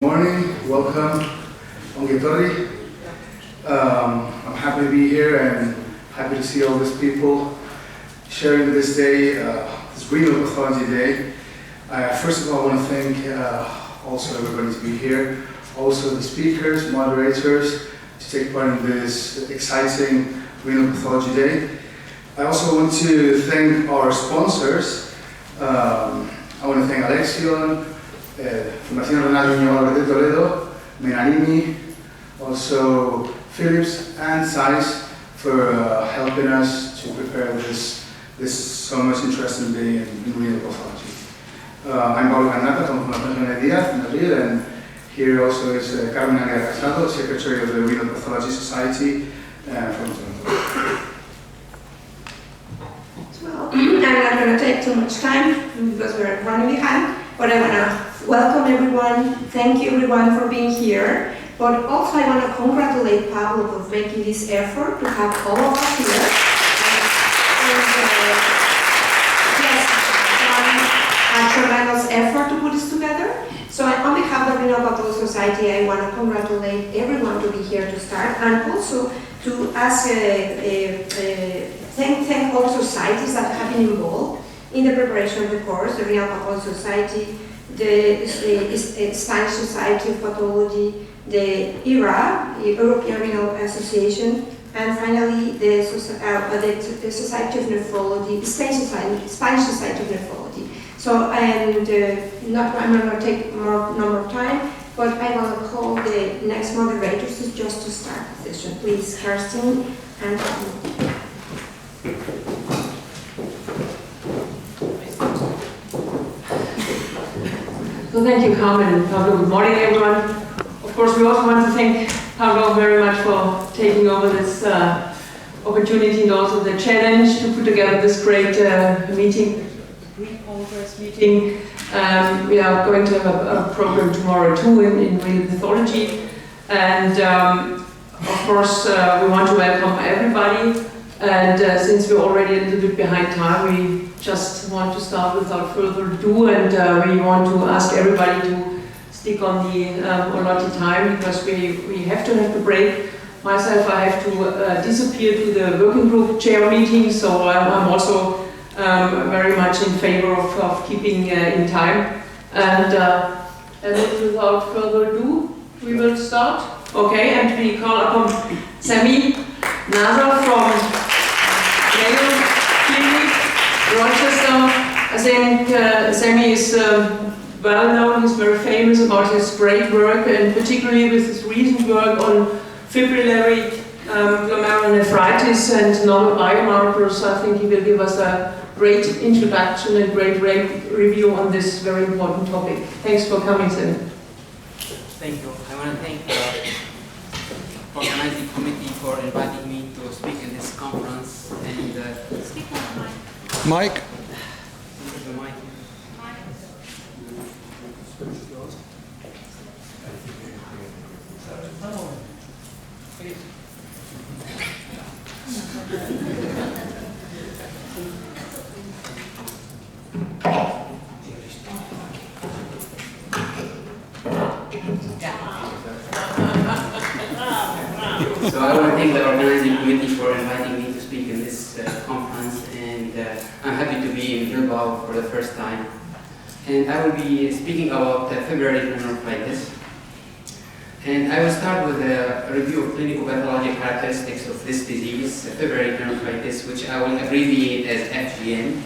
Morning, welcome, Ongetorri. I'm happy to be here and happy to see all these people sharing this day, this renal pathology day. First of all, I want to thank also everybody to be here, also the speakers, moderators, to take part in this exciting renal pathology day. I also want to thank our sponsors. I want to thank Alexion, Fundación Renal Niño de Toledo, Menalini, also Philips and Zeiss for helping us to prepare this so much interesting day in renal pathology. I'm Pablo Canata from Fundación Díaz in Madrid, and here also is Carmen Aguilar Casado, Secretary of the Renal Pathology Society from Toronto. Well, I'm not going to take too much time because we're running behind, but I want to welcome everyone, thank you everyone for being here, but also I want to congratulate Pablo for making this effort to have all of us here. Yes, a tremendous effort to put this together. So on behalf of the Renal Pathology Society, I want to congratulate everyone to be here to start, and also to ask, thank all societies that have been involved in the preparation of the course, the Renal Pathology Society, the Spanish Society of Pathology, the ERA, the European Renal Association, and finally the Society of Nephrology, Spanish Society of Nephrology. So, and I'm not going to take more number of time, but I want to call the next moderators just to start the session. Please, Kerstin and Pablo. So thank you, Carmen and Pablo. Good morning, everyone. Of course, we also want to thank Pablo very much for taking over this opportunity and also the challenge to put together this great meeting, pre-congress meeting. We are going to have a program tomorrow too in renal pathology, and of course we want to welcome everybody. And since we're already a little bit behind time, we just want to start without further ado, and we want to ask everybody to stick on the allotted time, because we have to have the break. Myself, I have to disappear to the working group chair meeting, so I'm also very much in favor of keeping in time. And without further ado, we will start. Okay, and we call upon Samih, Nasr from Rochester. I think Samih is well known, he's very famous about his great work, and particularly with his recent work on fibrillary glomerulonephritis and novel biomarkers. I think he will give us a great introduction and great review on this very important topic. Thanks for coming, Samih. Thank you. I want to thank the organizing committee for inviting me to speak in this conference. And speak on the mic. Mike. The mic. So I want to thank the organizing committee for inviting me to speak in this conference, and I'm happy to be in Bilbao for the first time. And I will be speaking about Fibrillary glomerulonephritis. And I will start with a review of clinical pathologic characteristics of this disease, Fibrillary glomerulonephritis, which I will abbreviate as FGN.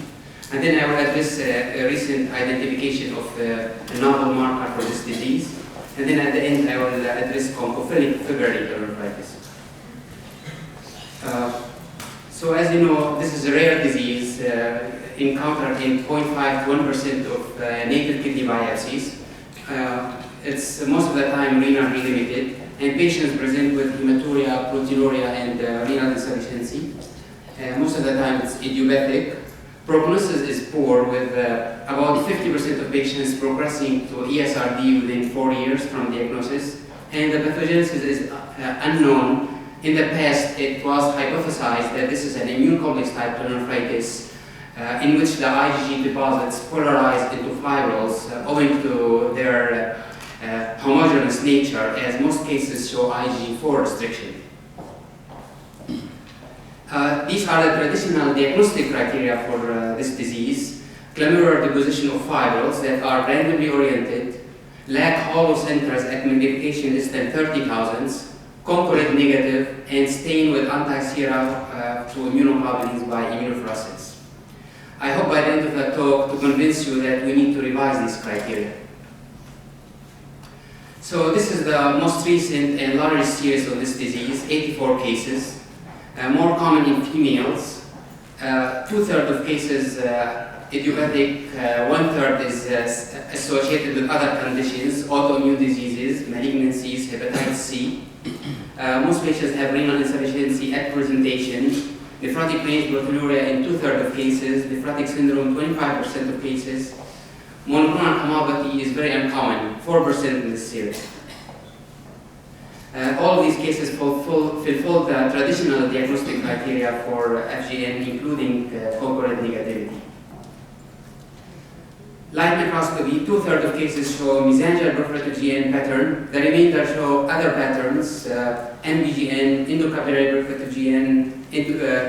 And then I will address a recent identification of a novel marker for this disease. And then at the end, I will address concophilic Fibrillary glomerulonephritis. So as you know, this is a rare disease encountered in 0.5 to 1% of native kidney biopsies. It's most of the time renal limited, and patients present with hematuria, proteinuria, and renal insufficiency. Most of the time it's idiopathic. Prognosis is poor, with about 50% of patients progressing to ESRD within 4 years from diagnosis, and the pathogenesis is unknown. In the past, it was hypothesized that this is an immune complex type glomerulonephritis in which the IgG deposits polarize into fibrils owing to their homogeneous nature, as most cases show IgG4 restriction. These are the traditional diagnostic criteria for this disease: glomerular deposition of fibrils that are randomly oriented, lack hollow centers at magnification less than 30 thousandths, concurrent negative, and stain with anti-sera to immunoglobulins by immunofluorescence. I hope by the end of the talk to convince you that we need to revise these criteria. So this is the most recent and largest series of this disease, 84 cases, more common in females. 2/3 of cases idiopathic, 1/3 is associated with other conditions, autoimmune diseases, malignancies, hepatitis C. Most patients have renal insufficiency at presentation, nephrotic range proteinuria in 2/3 of cases, nephrotic syndrome 25% of cases. Monoclonal gammopathy is very uncommon, 4% in this series. All of these cases fulfill the traditional diagnostic criteria for FGN, including concurrent negativity. Light microscopy, 2/3 of cases show mesangial proliferative GN pattern. The remainder show other patterns, MBGN, endocapillary proliferative GN,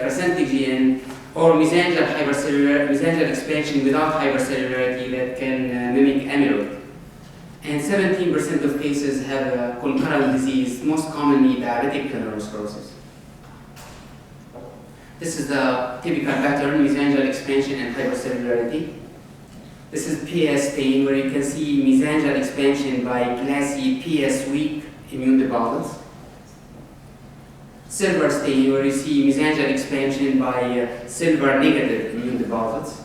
crescentic GN, or mesangial expansion without hypercellularity that can mimic amyloid. And 17% of cases have a concurrent disease, most commonly diabetic glomerulosclerosis. This is the typical pattern, mesangial expansion and hypercellularity. This is PS stain, where you can see mesangial expansion by glassy PS weak immune deposits. Silver stain, where you see mesangial expansion by silver negative immune deposits.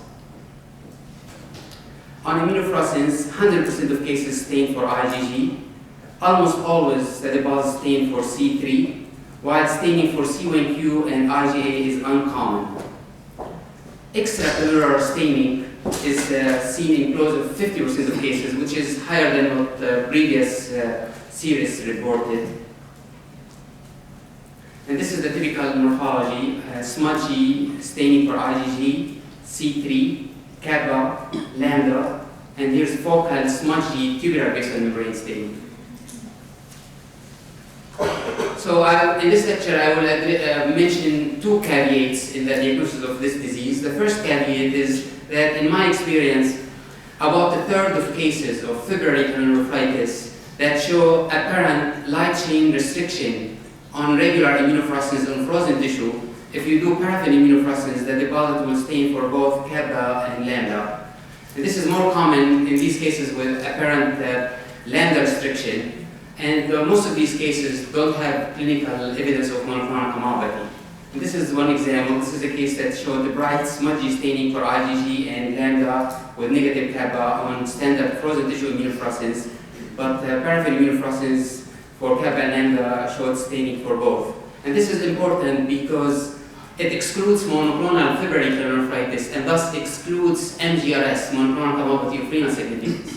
On immunofluorescence, 100% of cases stain for IgG. Almost always the deposits stain for C3, while staining for C1q and IgA is uncommon. Extracellular staining is seen in close to 50% of cases, which is higher than what the previous series reported. And this is the typical morphology: smudgy staining for IgG, C3, kappa, lambda, and here's focal smudgy tubular basal membrane staining. So in this lecture, I will mention two caveats in the diagnosis of this disease. The first caveat is that, in my experience, about 1/3 of cases of Fibrillary glomerulonephritis that show apparent light chain restriction on regular immunofluorescence on frozen tissue, if you do paraffin immunofluorescence, the deposit will stain for both kappa and lambda. And this is more common in these cases with apparent lambda restriction. And most of these cases don't have clinical evidence of monoclonal gammopathy. And this is one example. This is a case that showed the bright smudgy staining for IgG and lambda with negative kappa on standard frozen tissue immunofluorescence, but paraffin immunofluorescence for kappa and lambda showed staining for both. And this is important because it excludes monoclonal Fibrillary glomerulonephritis and thus excludes MGRS, monoclonal gammopathy of renal significance.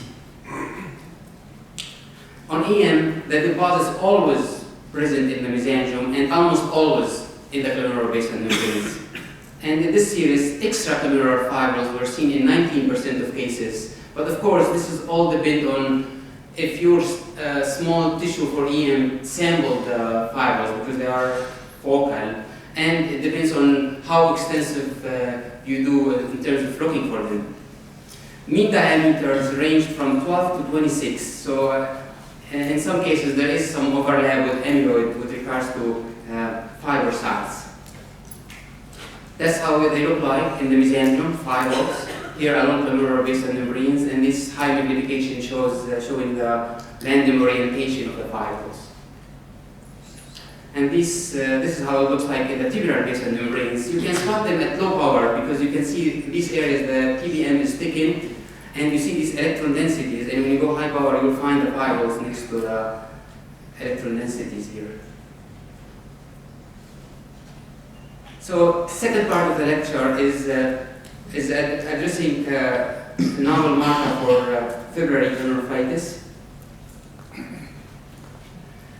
On EM, the deposit is always present in the mesangium and almost always in the glomerular basal membranes. And in this series, extraclamerular fibrils were seen in 19% of cases. But of course, this is all depend on if your small tissue for EM sampled the fibrils, because they are focal, and it depends on how extensive you do in terms of looking for them. Mean diameters range from 12 to 26. So in some cases, there is some overlap with amyloid with regards to fiber size. That's how they look like in the mesangium, fibrils. Here along the glomerular basal membranes, and this high magnification shows showing the random orientation of the fibrils. And this is how it looks like in the tubular basal membranes. You can spot them at low power because you can see these areas the TBM is thickened, and you see these electron densities. And when you go high power, you'll find the fibrils next to the electron densities here. So, second part of the lecture is addressing novel marker for Fibrillary glomerulonephritis.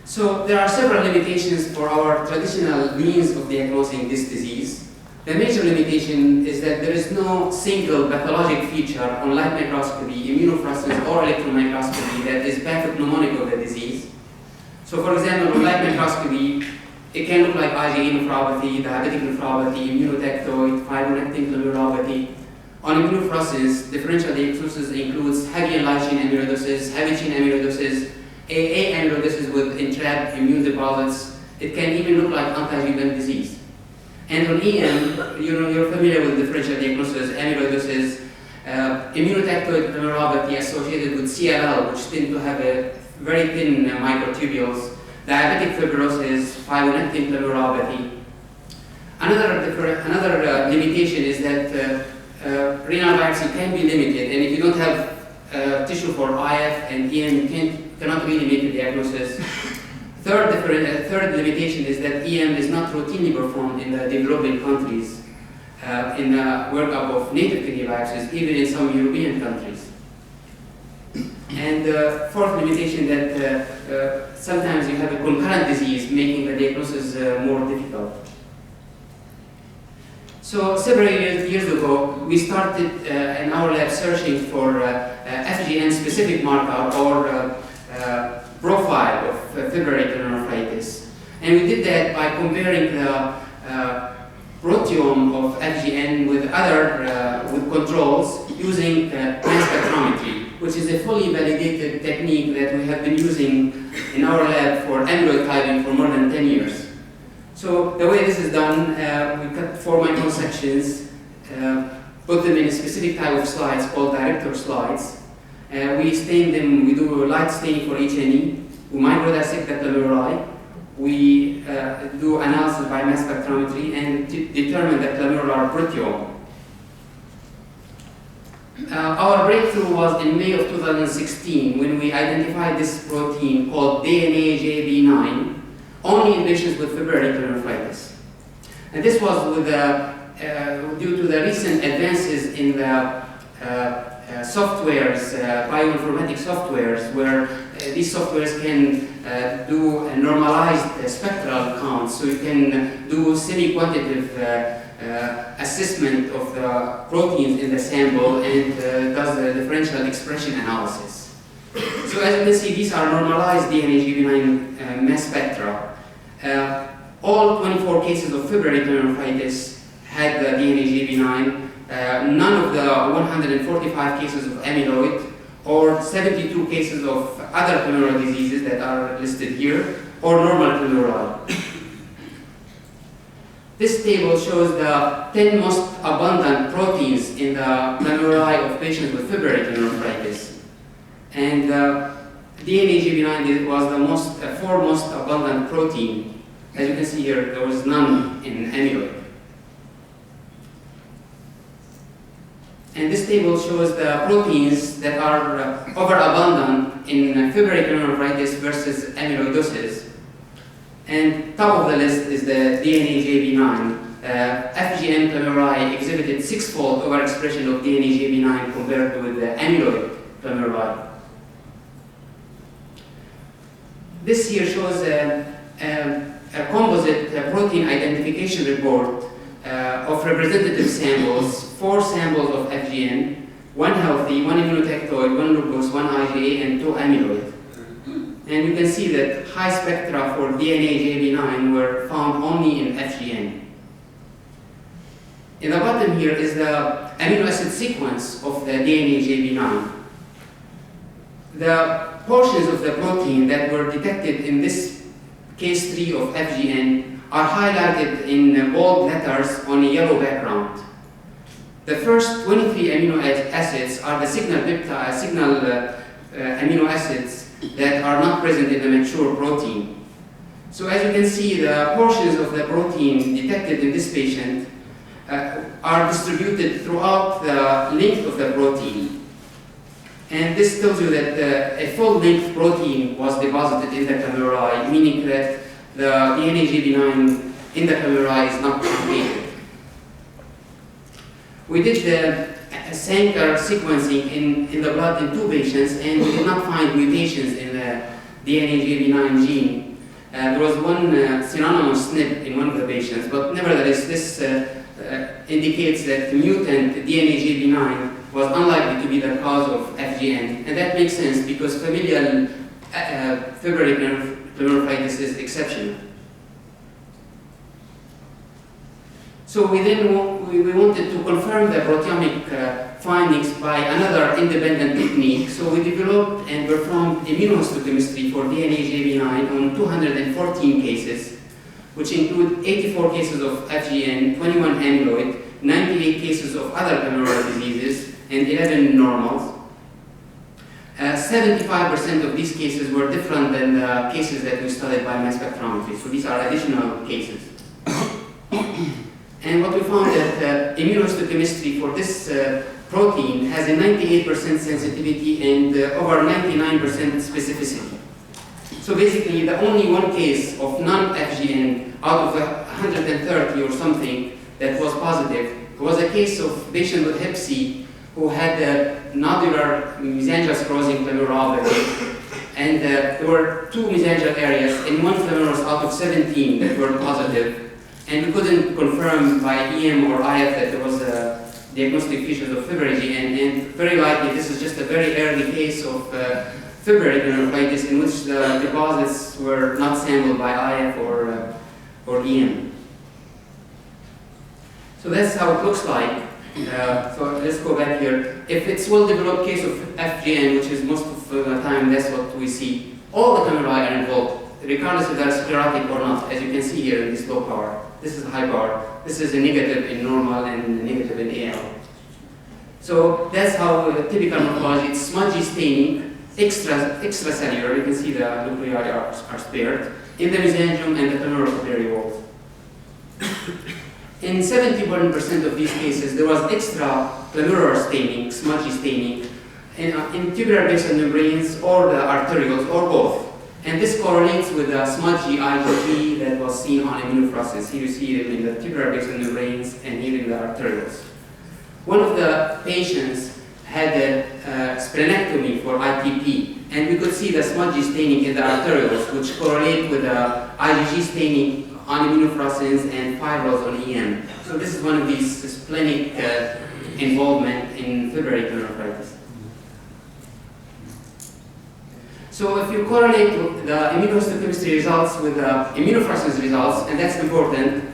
So there are several limitations for our traditional means of diagnosing this disease. The major limitation is that there is no single pathologic feature on light microscopy, immunofluorescence, or electron microscopy that is pathognomonic of the disease. So for example, on light microscopy, it can look like IgA nephropathy, diabetic nephropathy, immunotactoid, fibronectin glomerulopathy. On immunofluorescence, differential diagnosis includes heavy and light chain amyloidosis, heavy chain amyloidosis, AA amyloidosis with entrapped immune deposits. It can even look like anti-GBM disease. And on EM, you're familiar with differential diagnosis, amyloidosis, immunotactoid glomerulopathy associated with CLL, which tend to have a very thin microtubules, diabetic fibrosis, fibronectin glomerulopathy. Another limitation is that renal biopsy can be limited, and if you don't have tissue for IF and EM, you cannot really make a diagnosis. Third limitation is that EM is not routinely performed in the developing countries in the workup of native kidney biopsies, even in some European countries. And the fourth limitation that sometimes you have a concurrent disease, making the diagnosis more difficult. So several years ago, we started in our lab searching for FGN-specific marker or profile of Fibrillary glomerulonephritis. And we did that by comparing the proteome of FGN with with controls using mass spectrometry, which is a fully validated technique that we have been using in our lab for amyloid typing for more than 10 years. So the way this is done, we cut 4 microsections, put them in a specific type of slides called director slides. We stain them, we do light staining for each NE, we microdissect the glomeruli, we do analysis by mass spectrometry and determine the glomerular proteome. Our breakthrough was in May of 2016 when we identified this protein called DNA-JB9 only in patients with Fibrillary glomerulonephritis. And this was with due to the recent advances in the softwares, bioinformatic softwares, where these softwares can do a normalized spectral count, so you can do semi-quantitative assessment of the proteins in the sample and does the differential expression analysis. So as you can see, these are normalized DNA-JB9 mass spectra. All 24 cases of Fibrillary glomerulonephritis had the DNA-JB9. None of the 145 cases of amyloid or 72 cases of other glomerular diseases that are listed here, or normal glomeruli. This table shows the 10 most abundant proteins in the glomeruli of patients with Fibrillary glomerulonephritis. And DNA-JB9 was the fourth most abundant protein. As you can see here, there was none in amyloid. And this table shows the proteins that are overabundant in Fibrillary glomerulonephritis versus amyloidosis. And top of the list is the DNA-JB9. FGN glomeruli exhibited 6-fold overexpression of DNA-JB9 compared with the amyloid glomeruli. This here shows a composite protein identification report of representative samples, 4 samples of FGN, 1 healthy, 1 immunotactoid, 1 lupus, 1 IgA, and 2 amyloid. And you can see that high spectra for DNA-JB9 were found only in FGN. In the bottom here is the amino acid sequence of the DNA-JB9. The portions of the protein that were detected in this case 3 of FGN are highlighted in bold letters on a yellow background. The first 23 amino acids are the signal amino acids that are not present in the mature protein. So as you can see, the portions of the protein detected in this patient are distributed throughout the length of the protein. And this tells you that a full-length protein was deposited in the glomeruli, meaning that the DNA-JB9 in the glomeruli is not truncated. We did the Sankar sequencing in the blood in 2 patients, and we did not find mutations in the DNA-JB9 gene. There was one synonymous SNP in one of the patients, but nevertheless, this indicates that the mutant DNA-JB9 was unlikely to be the cause of FGN, and that makes sense because familial Fibrillary glomerulonephritis is exceptional. So we then we wanted to confirm the proteomic findings by another independent technique. So we developed and performed immunohistochemistry for DNA-JB9 on 214 cases, which include 84 cases of FGN, 21 amyloid, 98 cases of other glomerular diseases, and 11 normals. 75% of these cases were different than the cases that we studied by mass spectrometry. So these are additional cases. And what we found that immunohistochemistry for this protein has a 98% sensitivity and over 99% specificity. So basically, the only one case of non-FGN out of 130 or something that was positive was a case of a patient with Hep C who had nodular mesangial sclerosing glomerulopathy, and there were 2 mesangial areas in one glomerulus out of 17 that were positive. And we couldn't confirm by EM or IF that there was diagnostic features of Fibrillary, and very likely this is just a very early case of Fibrillary glomerulonephritis in which the deposits were not sampled by IF or EM. So that's how it looks like. So let's go back here. If it's well-developed case of FGN, which is most of the time that's what we see, all the glomeruli are involved, regardless if they're sclerotic or not, as you can see here in this low power. This is high power. This is a negative in normal and a negative in AL. So that's how typical morphology. It's smudgy staining, extracellular. You can see the nuclei are spared in the mesangium and the glomerulopapillary walls. In 71% of these cases, there was extraglomerular staining, smudgy staining, in tubular basal membranes or the arterioles or both. And this correlates with the smudgy IgG that was seen on immunofluorescence. Here you see it in the tubular basal membranes and here in the arterioles. One of the patients had a splenectomy for ITP, and we could see the smudgy staining in the arterioles, which correlate with the IgG staining on immunofluorescence and fibrils on EM. So this is one of these splenic involvement in Fibrillary glomerulonephritis. So if you correlate the immunohistochemistry results with the immunofluorescence results, and that's important,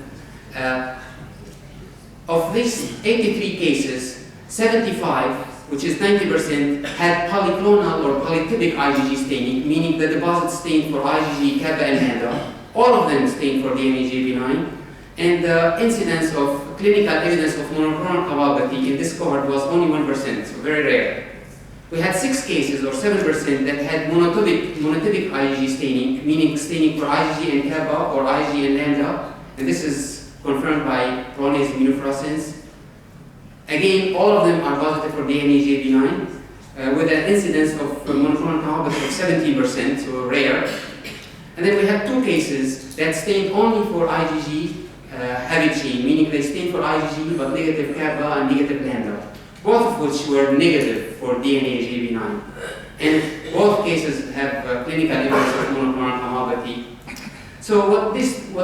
of these 83 cases, 75, which is 90%, had polyclonal or polytypic IgG staining, meaning the deposits stained for IgG, kappa, and lambda. All of them stained for DNA-JB9, and the incidence of clinical evidence of monoclonal clonopathy in this cohort was only 1%, so very rare. We had 6 cases, or 7%, that had monotypic IgG staining, meaning staining for IgG and kappa or IgG and lambda, and this is confirmed by polonase immunofluorescence. Again, all of them are positive for DNA-JB9, with an incidence of monoclonal clonopathy of 17%, so rare. And then we have 2 cases that stained only for IgG heavy chain, meaning they stained for IgG but negative kappa and negative lambda, both of which were negative for DNA-JB9. And both cases have clinical evidence of monoclonal clonopathy. So what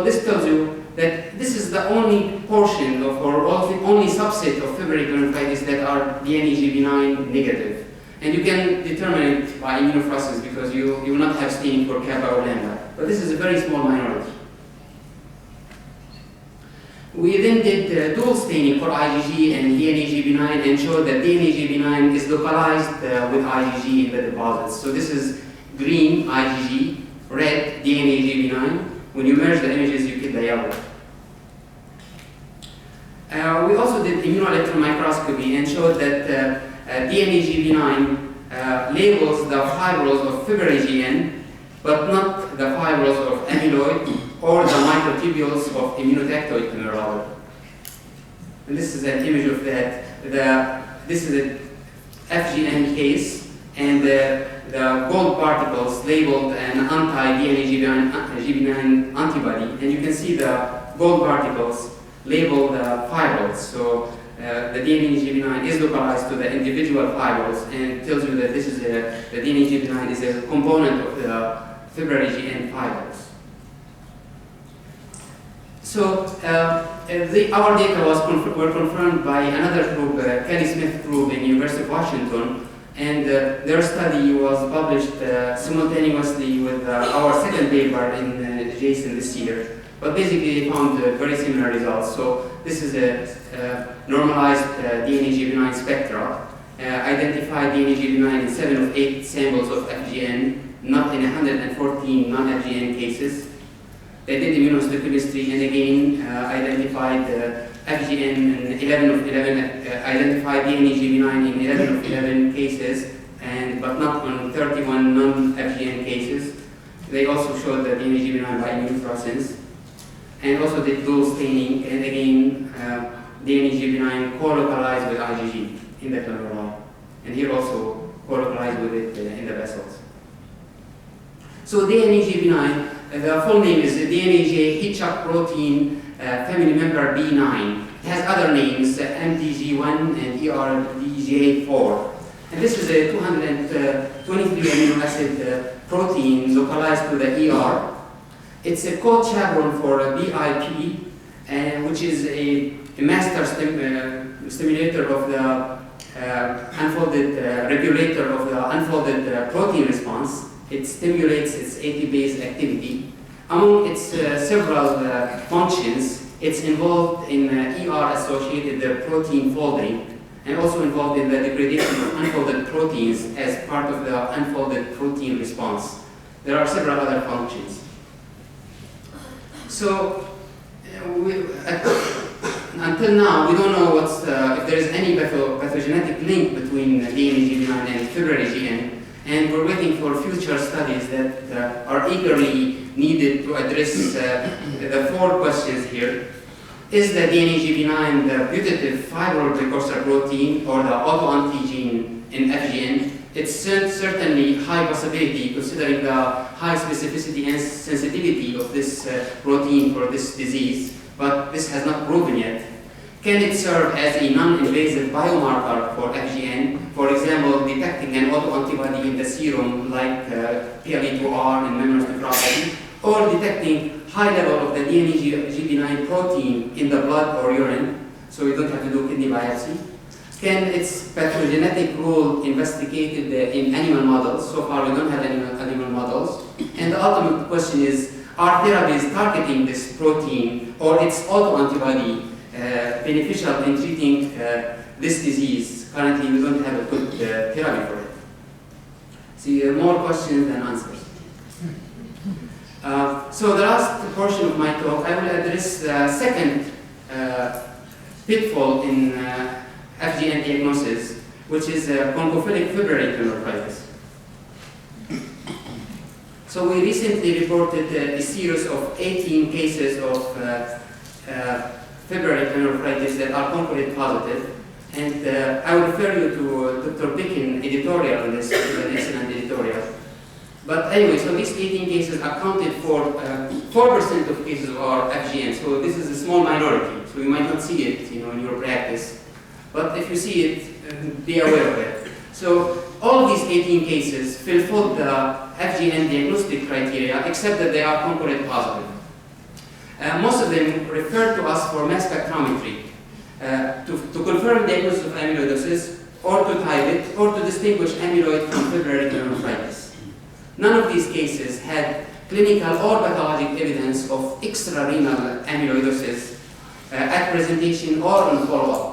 this tells you, that this is the only portion of, or the only subset of Fibrillary glomerulonephritis that are DNA-JB9 negative. And you can determine it by immunofluorescence because you will not have staining for kappa or lambda. But this is a very small minority. We then did dual staining for IgG and DNA-JB9 and showed that DNA-JB9 is localized with IgG in the deposits. So this is green IgG, red DNA-JB9. When you merge the images, you get the yellow. We also did immunoelectron microscopy and showed that DNA-JB9 labels the fibrils of Fibrillary GN, but not the fibrils of amyloid or the microtubules of immunotactoid glomeruli. And this is an image of that. This is a FGN case, and the gold particles labeled an anti-DNA-JB9 antibody, and you can see the gold particles label the fibrils. So the DNA-JB9 is localized to the individual fibrils and tells you that this is the DNA-JB9 is a component of the Fibrillary GN fibrils. So our data were confirmed by another group, Kelly Smith group in University of Washington, and their study was published simultaneously with our second paper in JSON this year. But basically they found very similar results. So this is a normalized DNA-GB9 spectra, identified DNA-GB9 in 7 of 8 samples of FGN, not in 114 non-FGN cases. They did immunohistochemistry and again identified FGN in 11 of 11, identified DNA-GB9 in 11 of 11 cases, but not on 31 non-FGN cases. They also showed the DNA-GB9 by immunofluorescence, and also did dual staining, and again DNA-GB9 co-localized with IgG in the glomeruli, and here also co-localized with it in the vessels. So DNA-GB9, the full name is DNA-J Hitchcock protein family member B9. It has other names, MDG1 and ERDJ4. And this is a 223 amino acid protein localized to the ER. It's a code chaperone for BIP, which is a master stimulator of the unfolded, regulator of the unfolded protein response. It stimulates its AT-base activity. Among its several functions, it's involved in ER-associated protein folding, and also involved in the degradation of unfolded proteins as part of the unfolded protein response. There are several other functions. So, until now, we don't know if there is any pathogenetic link between DNA-GB9 and Fibrillary GN, and we're waiting for future studies that are eagerly needed to address the 4 questions here. Is the DNA-GB9 the putative fibril precursor protein or the autoantigen in FGN? It's certainly high possibility considering the high specificity and sensitivity of this protein for this disease, but this has not proven yet. Can it serve as a non-invasive biomarker for FGN, for example, detecting an autoantibody in the serum like PLE2R in membranous nephropathy, or detecting high level of the DNA-GB9 protein in the blood or urine, so you don't have to do kidney biopsy? Can its pathogenetic role investigated in animal models? So far we don't have any animal models. And the ultimate question is, are therapies targeting this protein or its autoantibody beneficial in treating this disease? Currently we don't have a good therapy for it. See, more questions than answers. So the last portion of my talk, I will address the second pitfall in FGN diagnosis, which is bronchophilic fibrillary glomerulitis. So we recently reported a series of 18 cases of fibrillary glomerulitis that are concurrent positive, and I will refer you to Dr. Bickin editorial on this, which is an excellent editorial. But anyway, so these 18 cases accounted for 4% of cases of our FGN. So this is a small minority. So you might not see it, in your practice. But if you see it, be aware of it. So all of these 18 cases fulfilled the FGN diagnostic criteria, except that they are concurrent positive. Most of them refer to us for mass spectrometry to confirm diagnosis of amyloidosis, or to type it, or to distinguish amyloid from fibrillary glomerulitis. None of these cases had clinical or pathologic evidence of extrarenal amyloidosis at presentation or on follow-up.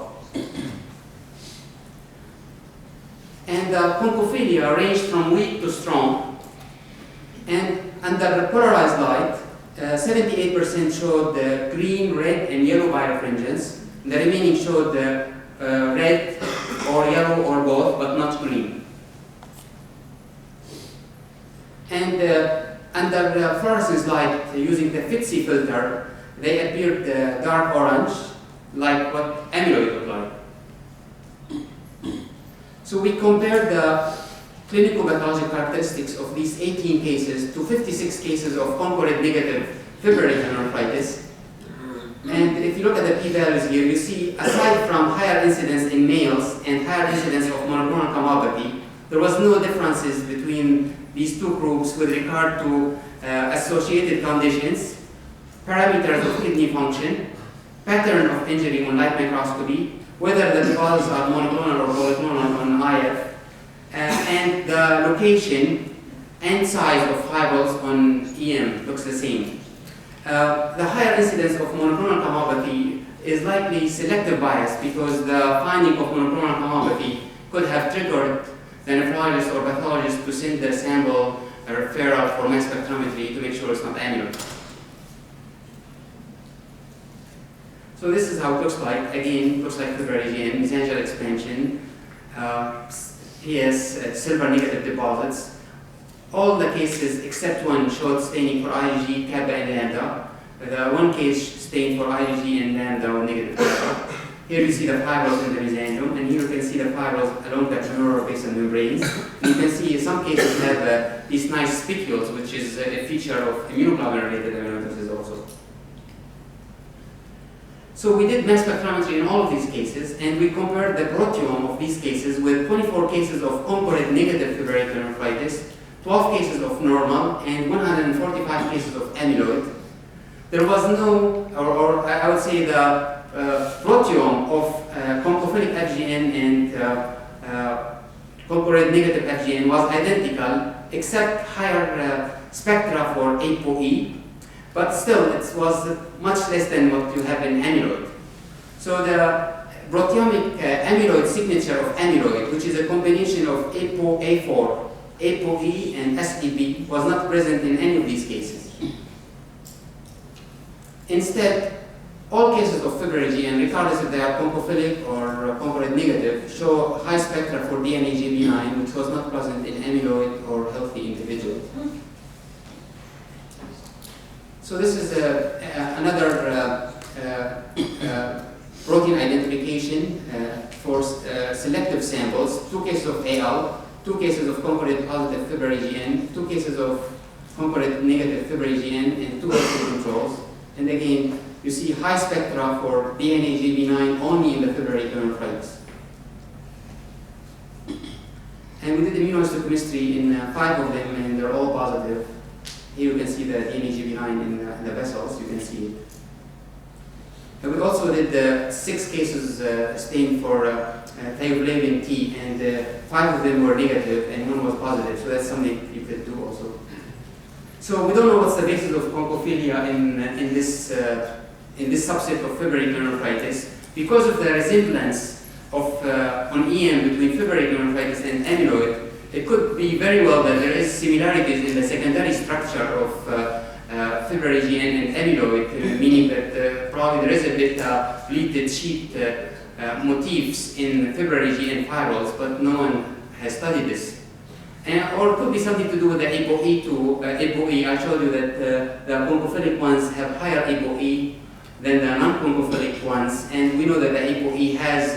And bronchophilia ranged from weak to strong. And under polarized light, 78% showed the green, red, and yellow birefringence. The remaining showed the red or yellow or both, but not green. And under the fluorescence light, using the FITSI filter, they appeared dark orange, like what amyloid looked like. So we compared the clinical pathologic characteristics of these 18 cases to 56 cases of concurrent negative fibrillary glomerulitis. And if you look at the p-values here, you see, aside from higher incidence in males and higher incidence of monoclonal gammopathy, there was no differences between these two groups with regard to associated conditions parameters of kidney function, pattern of injury on light microscopy, whether the balls are monoclonal or polyclonal on IF, and the location and size of fibrils on EM looks the same. The higher incidence of monoclonal tomopathy is likely selective bias because the finding of monoclonal tomopathy could have triggered the nephrologist or pathologist to send the sample a referral for mass spectrometry to make sure it's not amyloid. So this is how it looks like. Again, it looks like Fibrillary GM, mesangial expansion. He has silver negative deposits. All the cases except one showed staining for IgG, kappa, and lambda. The one case stained for IgG and lambda with negative kappa. Here you see the fibrils in the mesangium, and here you can see the fibrils along the glomerular basal membranes. And you can see some cases have these nice spicules, which is a feature of immunoglobulin-related amyloidosis also. So we did mass spectrometry in all of these cases, and we compared the proteome of these cases with 24 cases of component negative Fibrillary nephritis, 12 cases of normal, and 145 cases of amyloid. There was no, or I would say the proteome of concophilic FGN and component negative FGN was identical, except higher spectra for ApoE, but still it was much less than what you have in amyloid. So the proteomic amyloid signature of amyloid, which is a combination of ApoA4, ApoE, and SEB, was not present in any of these cases. Instead, all cases of Fibrillary GM, regardless if they are concophilic or component negative, show high spectra for DNA JB9, which was not present in amyloid or healthy individuals. So this is another protein identification for selective samples. 2 cases of AL, 2 cases of component positive Fibrillary GN, 2 cases of component negative Fibrillary GN, and 2 control controls. And again, you see high spectra for DNA JB9 only in the Fibrillary glomerulitis. And we did immunohistochemistry in 5 of them, and they're all positive. Here you can see the DNA JB9 in the vessels, you can see it. And we also did 6 cases stained for thioflavin T, and 5 of them were negative and 1 was positive, so that's something you could do also. So we don't know what's the basis of conchophilia in this subset of Fibrillary glomerulitis. Because of the resemblance of on EM between Fibrillary glomerulitis and amyloid, it could be very well that there is similarities in the secondary structure of Fibrillary GN and amyloid, meaning that probably there is a beta pleated sheet motifs in Fibrillary GN fibrils, but no one has studied this. Or it could be something to do with the ApoE too. ApoE, I showed you that the concophilic ones have higher ApoE than the non-concophilic ones, and we know that the ApoE has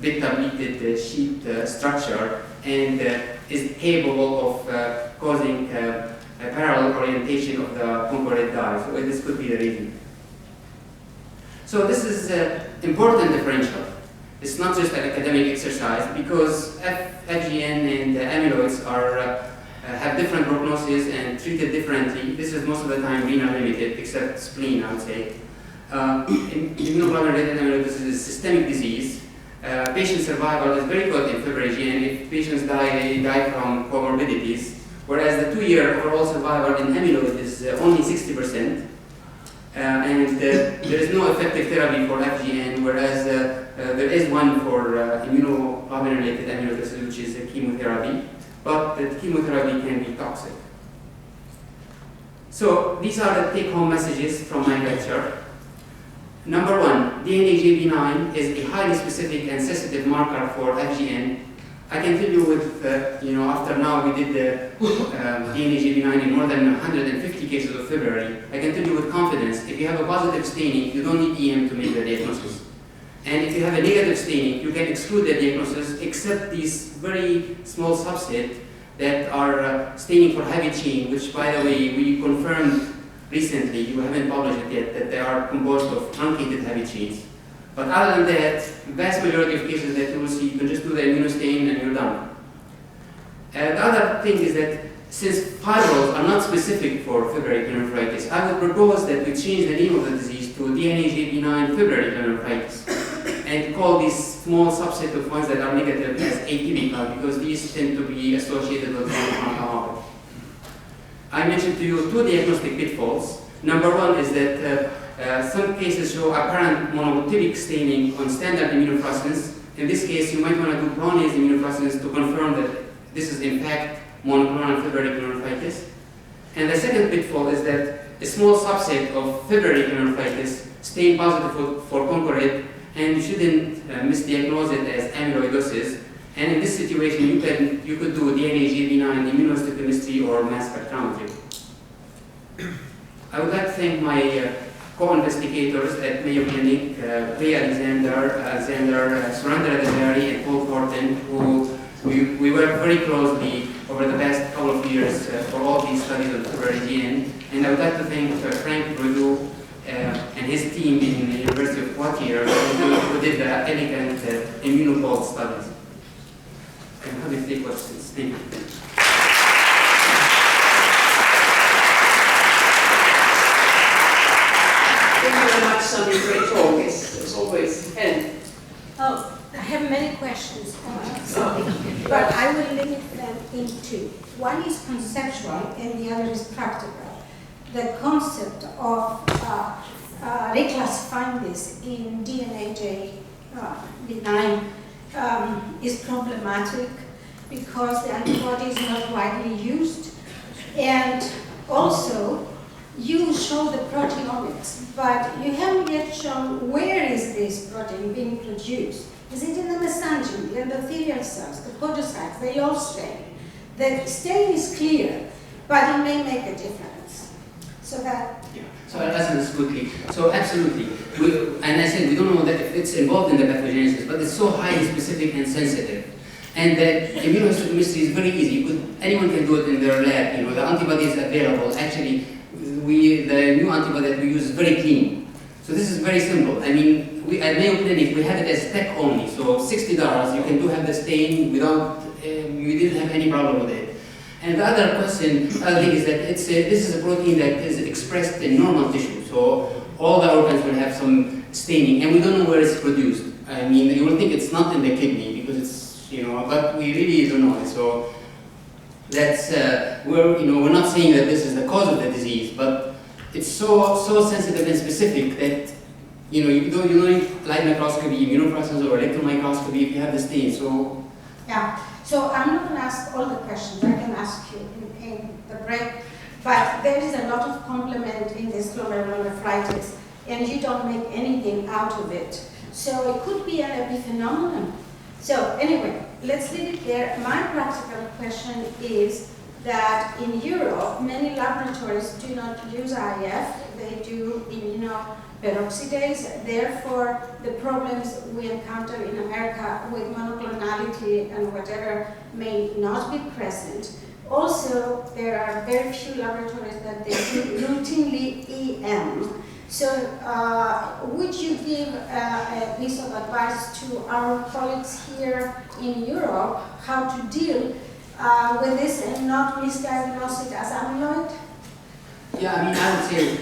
beta pleated sheet structure and is capable of causing a parallel orientation of the concordant dye. So this could be the reason. So this is an important differential. It's not just an academic exercise because FGN and amyloids have different prognosis and treated differently. This is most of the time renal limited, except spleen, I would say. Immunoglobulin-related amyloidosis is a systemic disease. Patient survival is very good in Fibrillary GN. If patients die, they die from comorbidities, whereas the 2-year overall survival in amyloid is only 60%. And there is no effective therapy for FGN, whereas there is one for immunoglobulin-related amyloidosis, which is chemotherapy, but the chemotherapy can be toxic. So these are the take-home messages from my lecture. Number 1, DNA JB9 is a highly specific and sensitive marker for FGN. I can tell you with, after now we did the DNA JB9 in more than 150 cases of Fibrillary, I can tell you with confidence, if you have a positive staining, you don't need EM to make the diagnosis. And if you have a negative staining, you can exclude the diagnosis except these very small subset that are staining for heavy chain, which by the way, we confirmed recently, you haven't published it yet, that they are composed of truncated heavy chains. But other than that, vast majority of cases that you will see, you can just do the immunostain and you're done. The other thing is that since fibrils are not specific for Fibrillary glomerulitis, I would propose that we change the name of the disease to DNA-JB9 Fibrillary glomerulitis and call this small subset of ones that are negative as atypical, because these tend to be associated with monoclonal. I mentioned to you two diagnostic pitfalls. Number one is that some cases show apparent monotypic staining on standard immunofluorescence. In this case, you might want to do brownase immunofluorescence to confirm that this is in fact monoclonal Fibrillary glomerulitis. And the second pitfall is that a small subset of Fibrillary glomerulitis stain positive for concurrent, and you shouldn't misdiagnose it as amyloidosis. And in this situation, you could do DNA-JB9 immunohistochemistry or mass spectrometry. I would like to thank my co-investigators at Mayo Clinic, Ray Alexander, Surendra Adhikari, and Paul Thornton, who we worked very closely over the past couple of years for all these studies on Fibrillary GN. And I would like to thank Frank Brudu and his team in the University of Poitiers who did the elegant immunopulse studies. I'm happy to take questions. Thank you. Thank you very much, Samih. Great talk. It's always and. Oh, I have many questions, but I will limit them in two. One is conceptual and the other is practical. The concept of reclassifying this in DNA-JB9 is problematic because the antibody is not widely used, and also you show the proteomics, but you haven't yet shown where is this protein being produced. Is it in the mesangium, the endothelial cells, the podocytes? They all stain. The stain is clear, but it may make a difference. So that. Yeah. So I'll answer this quickly. So absolutely, and I said we don't know that if it's involved in the pathogenesis, but it's so highly specific and sensitive. And the immunohistochemistry is very easy. Anyone can do it in their lab. You know, the antibody is available. Actually, the new antibody that we use is very clean. So this is very simple. I mean, at Mayo Clinic we have it as tech only. So $60, you can have the stain without. We didn't have any problem with it. And the other thing is that this is a protein that is expressed in normal tissue. So all the organs will have some staining, and we don't know where it's produced. I mean, you will think it's not in the kidney because it's, you know, but we really don't know it. So that's we're not saying that this is the cause of the disease, but it's so sensitive and specific that you don't need light microscopy, immunofluorescence, or electron microscopy if you have the stain. So yeah. So I'm not going to ask all the questions. I can ask you in the break. But there is a lot of complement in this glomerulonephritis, and you don't make anything out of it. So it could be an epiphenomenon. So anyway, let's leave it there. My practical question is that in Europe, many laboratories do not use IF. They do immunoperoxidase. Therefore, the problems we encounter in America with monoclonality and whatever may not be present. Also, there are very few laboratories that they do routinely EM. So, would you give a piece of advice to our colleagues here in Europe how to deal with this and not misdiagnose it as amyloid? yeah, I mean, I would say,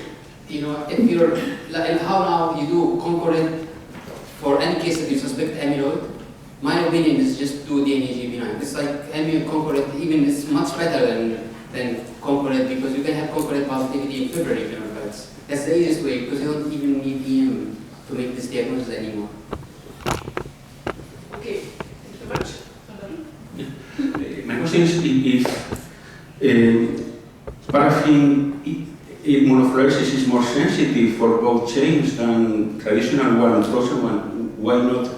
if you're like how now you do concurrent for any case that you suspect amyloid. My opinion is just do DNA-JB9. It's like amyloid concurrent, even it's much better than concurrent because you can have concurrent positivity in Fibrillary glomerulitis. That's the easiest way because you don't even need EM to make this diagnosis anymore. Okay, thank you very much. My question is if paraffin immunofluorescence is more sensitive for both chains than traditional one and frozen one, why not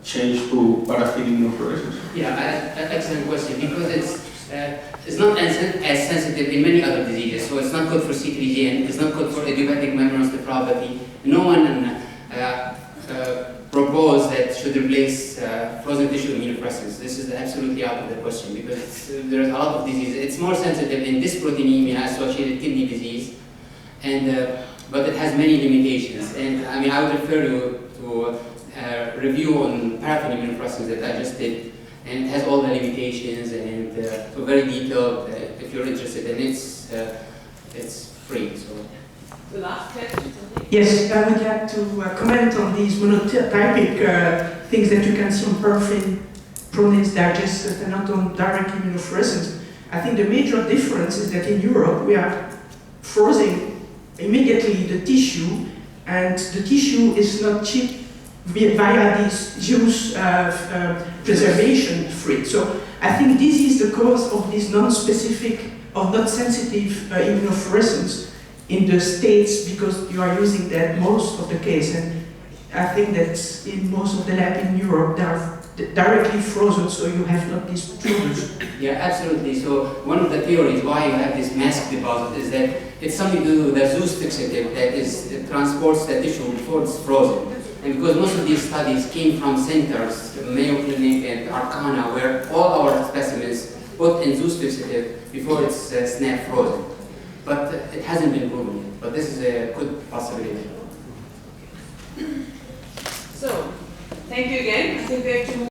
change to paraffin immunofluorescence? Yeah, excellent question because it's not as sensitive in many other diseases. So it's not good for C3G, it's not good for idiopathic membranous nephropathy. No one proposed that should replace frozen tissue immunofluorescence. This is absolutely out of the question because there's a lot of diseases. It's more sensitive in dysproteinemia-associated kidney disease, and but it has many limitations. And I mean, I would refer you to review on paraffin immunofluorescence that I just did, and it has all the limitations and so very detailed. If you're interested in it's free. So. The last question. Yes, I would like to comment on these monotypic things that you can see on paraffin proteins digested and not on direct immunofluorescence. I think the major difference is that in Europe we are freezing immediately the tissue, and the tissue is not cheap via this juice preservation free. So I think this is the cause of this non-specific or not sensitive immunofluorescence in the States, because you are using that most of the case. And I think that in most of the lab in Europe, they are directly frozen, so you have not these protruders. Yeah, absolutely. So one of the theories why you have this mask deposit is that it's something to do with the Zeus fixative that transports the tissue before it's frozen. And because most of these studies came from centers, Mayo Clinic and Arcana, where all our specimens put in Zeus fixative before it's snap frozen. But it hasn't been proven yet. But this is a good possibility. So, thank you again. I think we have to move